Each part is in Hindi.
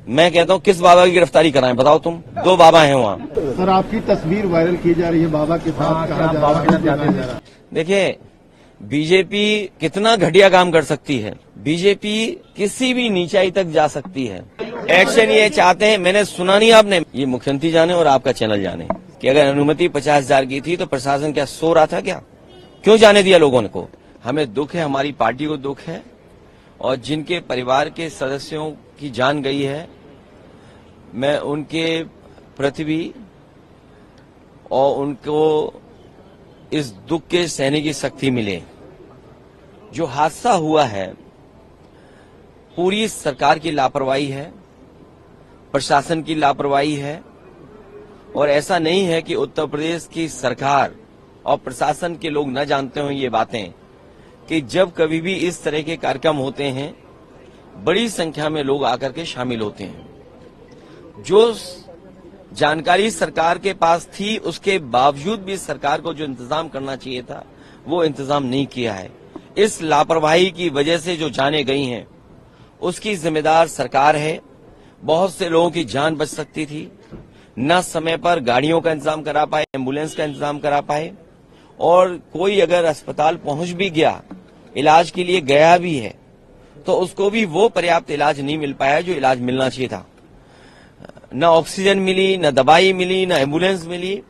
मैं कहता हूँ किस बाबा की गिरफ्तारी कराएं, बताओ तुम। 2 बाबा हैं वहाँ। सर, आपकी तस्वीर वायरल की जा रही है बाबा के साथ, कहा जा रहा है। देखिए, बीजेपी कितना घटिया काम कर सकती है। बीजेपी किसी भी नीचाई तक जा सकती है। एक्शन ये चाहते हैं, मैंने सुना नहीं आपने, ये मुख्यमंत्री जाने और आपका चैनल जाने, कि अगर अनुमति 50,000 की थी तो प्रशासन क्या सो रहा था क्या? क्यों जाने दिया लोगों को? हमें दुख है, हमारी पार्टी को दुख है, और जिनके परिवार के सदस्यों की जान गई है, मैं उनके प्रति भी और उनको इस दुख के सहने की शक्ति मिले। जो हादसा हुआ है, पूरी सरकार की लापरवाही है, प्रशासन की लापरवाही है, और ऐसा नहीं है कि उत्तर प्रदेश की सरकार और प्रशासन के लोग न जानते हों ये बातें, कि जब कभी भी इस तरह के कार्यक्रम होते हैं, बड़ी संख्या में लोग आकर के शामिल होते हैं। जो जानकारी सरकार के पास थी, उसके बावजूद भी सरकार को जो इंतजाम करना चाहिए था, वो इंतजाम नहीं किया है। इस लापरवाही की वजह से जो जानें गई हैं, उसकी जिम्मेदार सरकार है। बहुत से लोगों की जान बच सकती थी। न समय पर गाड़ियों का इंतजाम करा पाए, एम्बुलेंस का इंतजाम करा पाए, और कोई अगर अस्पताल पहुंच भी गया, इलाज के लिए गया भी है, तो उसको भी वो पर्याप्त इलाज नहीं मिल पाया जो इलाज मिलना चाहिए था। न ऑक्सीजन मिली, न दवाई मिली, न एम्बुलेंस मिली,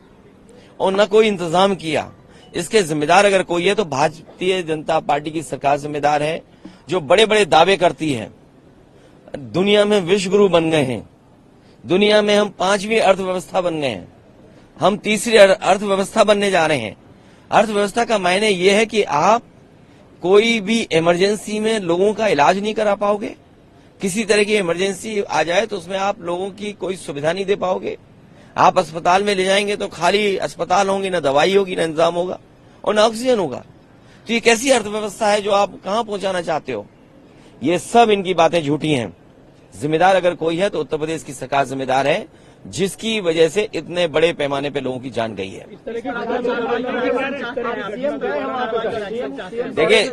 और न कोई इंतजाम किया। इसके जिम्मेदार अगर कोई है तो भारतीय जनता पार्टी की सरकार जिम्मेदार है, जो बड़े बड़े दावे करती है। दुनिया में विश्व गुरु बन गए हैं, दुनिया में हम 5वीं अर्थव्यवस्था बन गए हैं, हम 3री अर्थव्यवस्था बनने जा रहे हैं। अर्थव्यवस्था का मायने ये है कि आप कोई भी इमरजेंसी में लोगों का इलाज नहीं करा पाओगे। किसी तरह की इमरजेंसी आ जाए तो उसमें आप लोगों की कोई सुविधा नहीं दे पाओगे। आप अस्पताल में ले जाएंगे तो खाली अस्पताल होंगे, न दवाई होगी, न इंतजाम होगा, और न ऑक्सीजन होगा। तो ये कैसी अर्थव्यवस्था है जो आप कहां पहुंचाना चाहते हो? ये सब इनकी बातें झूठी हैं। जिम्मेदार अगर कोई है तो उत्तर प्रदेश की सरकार जिम्मेदार है, जिसकी वजह से इतने बड़े पैमाने पे लोगों की जान गई है। देखिए,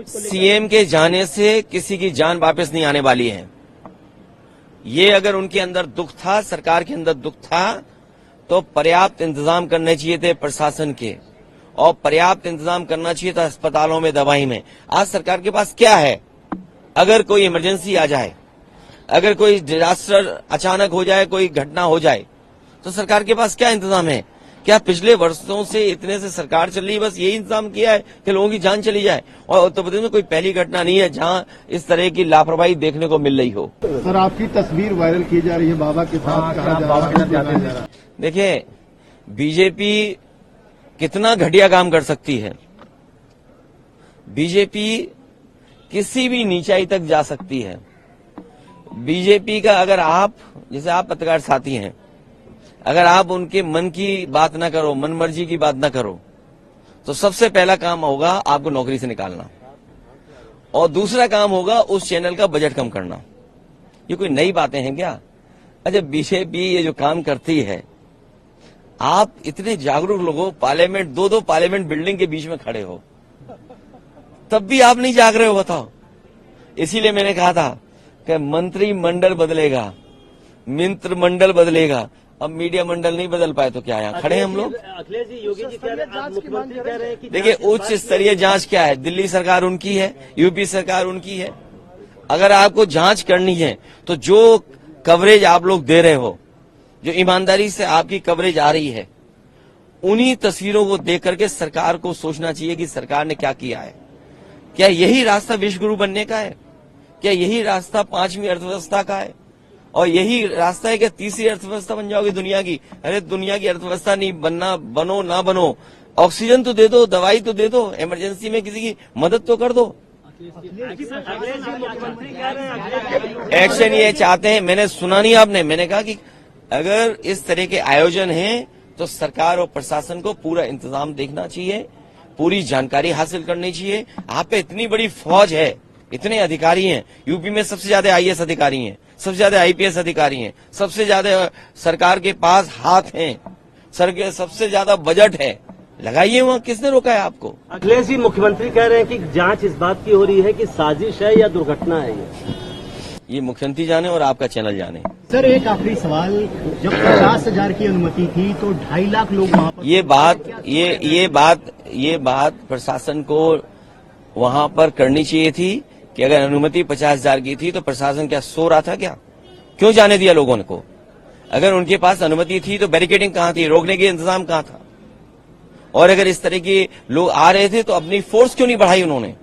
सीएम के जाने से किसी की जान वापस नहीं आने वाली है। ये अगर उनके अंदर दुख था, सरकार के अंदर दुख था, तो पर्याप्त इंतजाम करने चाहिए थे प्रशासन के, और पर्याप्त इंतजाम करना चाहिए था अस्पतालों में, दवाई में। आज सरकार के पास क्या है? अगर कोई इमरजेंसी आ जाए, अगर कोई डिजास्टर अचानक हो जाए, कोई घटना हो जाए, तो सरकार के पास क्या इंतजाम है? क्या पिछले वर्षों से इतने से सरकार चल रही है, बस यही इंतजाम किया है कि लोगों की जान चली जाए? और उत्तर प्रदेश में कोई पहली घटना नहीं है जहां इस तरह की लापरवाही देखने को मिल रही हो। सर, आपकी तस्वीर वायरल की जा रही है बाबा के साथ, कहा जा रहा है। देखिए, बीजेपी कितना घटिया काम कर सकती है। बीजेपी किसी भी नीचाई तक जा सकती है। बीजेपी का अगर आप, जैसे आप पत्रकार साथी हैं, अगर आप उनके मन की बात ना करो, मन मर्जी की बात ना करो, तो सबसे पहला काम होगा आपको नौकरी से निकालना, और दूसरा काम होगा उस चैनल का बजट कम करना। ये कोई नई बातें हैं क्या? अच्छा, बीजेपी ये जो काम करती है, आप इतने जागरूक लोग हो, पार्लियामेंट, 2 पार्लियामेंट बिल्डिंग के बीच में खड़े हो, तब भी आप नहीं जाग रहे हो, बताओ। इसीलिए मैंने कहा था कि मंत्रिमंडल बदलेगा, मित्र मंडल बदलेगा, अब मीडिया मंडल नहीं बदल पाए तो क्या यहाँ खड़े हैं हम लोग? अखिलेश जी, योगी जी कह रहे हैं, मुख्यमंत्री कह रहे हैं कि देखिए, उच्च स्तरीय जांच क्या है? दिल्ली सरकार उनकी है, यूपी सरकार उनकी है। अगर आपको जांच करनी है तो जो कवरेज आप लोग दे रहे हो, जो ईमानदारी से आपकी कवरेज आ रही है, उन्हीं तस्वीरों को देख करके सरकार को सोचना चाहिए कि सरकार ने क्या किया है। क्या यही रास्ता विश्व गुरु बनने का है? क्या यही रास्ता 5वीं अर्थव्यवस्था का है? और यही रास्ता है कि 3री अर्थव्यवस्था बन जाओगे दुनिया की? अरे, दुनिया की अर्थव्यवस्था नहीं बनना, बनो ना बनो, ऑक्सीजन तो दे दो, दवाई तो दे दो, इमरजेंसी में किसी की मदद तो कर दो। एक्शन ये चाहते हैं, मैंने सुना नहीं आपने, मैंने कहा कि अगर इस तरह के आयोजन हैं तो सरकार और प्रशासन को पूरा इंतजाम देखना चाहिए, पूरी जानकारी हासिल करनी चाहिए। आप पे इतनी बड़ी फौज है, इतने अधिकारी हैं, यूपी में सबसे ज्यादा आईएएस अधिकारी हैं, सबसे ज्यादा आईपीएस अधिकारी हैं, सबसे ज्यादा सरकार के पास हाथ हैं, सबसे ज्यादा बजट है, लगाइए वहाँ। किसने रोका है आपको? अखिलेश जी, मुख्यमंत्री कह रहे हैं कि जांच इस बात की हो रही है कि साजिश है या दुर्घटना है ये मुख्यमंत्री जाने और आपका चैनल जाने। सर एक आखिरी सवाल, जब 50,000 की अनुमति थी तो 2.5 लाख लोग वहाँ पर ये बात प्रशासन को वहां पर करनी चाहिए थी कि अगर अनुमति 50,000 की थी तो प्रशासन क्या सो रहा था क्या? क्यों जाने दिया लोगों को? अगर उनके पास अनुमति थी तो बैरिकेडिंग कहां थी, रोकने के इंतजाम कहां था? और अगर इस तरह के लोग आ रहे थे तो अपनी फोर्स क्यों नहीं बढ़ाई उन्होंने?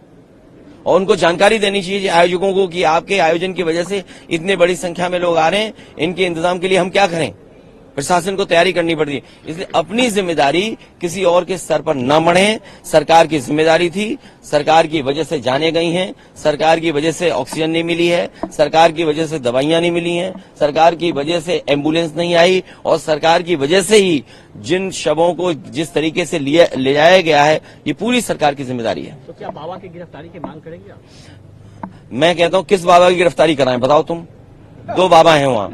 और उनको जानकारी देनी चाहिए आयोजकों को कि आपके आयोजन की वजह से इतने बड़ी संख्या में लोग आ रहे हैं, इनके इंतजाम के लिए हम क्या करें? प्रशासन को तैयारी करनी पड़ती है। इसलिए अपनी जिम्मेदारी किसी और के सर पर न मढ़े। सरकार की जिम्मेदारी थी, सरकार की वजह से जाने गई हैं, सरकार की वजह से ऑक्सीजन नहीं मिली है, सरकार की वजह से दवाइयां नहीं मिली हैं, सरकार की वजह से एम्बुलेंस नहीं आई, और सरकार की वजह से ही जिन शवों को जिस तरीके से ले जाया गया है, ये पूरी सरकार की जिम्मेदारी है। तो क्या बाबा की गिरफ्तारी की मांग करेंगे आप? मैं कहता हूं किस बाबा की गिरफ्तारी कराएं बताओ तुम? 2 बाबा हैं वहां।